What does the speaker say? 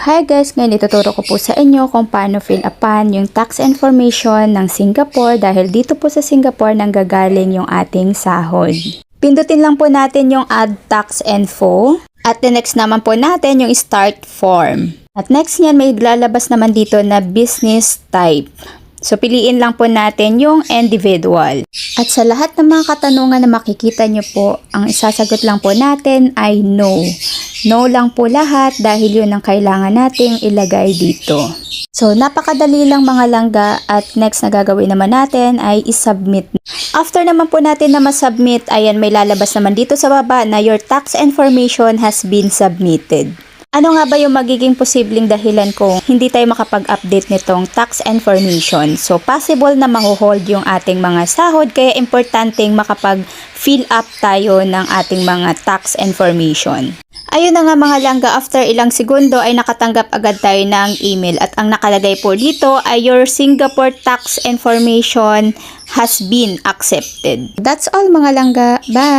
Hi guys, ngayon ituturo ko po sa inyo kung paano fill upan yung tax information ng Singapore dahil dito po sa Singapore nanggagaling yung ating sahod. Pindutin lang po natin yung add tax info at the next naman po natin yung start form. At next niyan may lalabas naman dito na business type. So, piliin lang po natin yung individual. At sa lahat ng mga katanungan na makikita nyo po, ang isasagot lang po natin ay no. No lang po lahat dahil yun ang kailangan nating ilagay dito. So, napakadali lang mga langga at next na gagawin naman natin ay isubmit. After naman po natin na masubmit, ayan may lalabas naman dito sa baba na your tax information has been submitted. Ano nga ba yung magiging posibleng dahilan kung hindi tayo makapag-update nitong tax information? So, possible na mahuhold yung ating mga sahod, kaya importanteng makapag-fill up tayo ng ating mga tax information. Ayun na nga mga langga, after ilang segundo ay nakatanggap agad tayo ng email at ang nakalagay po dito ay your Singapore tax information has been accepted. That's all mga langga. Bye!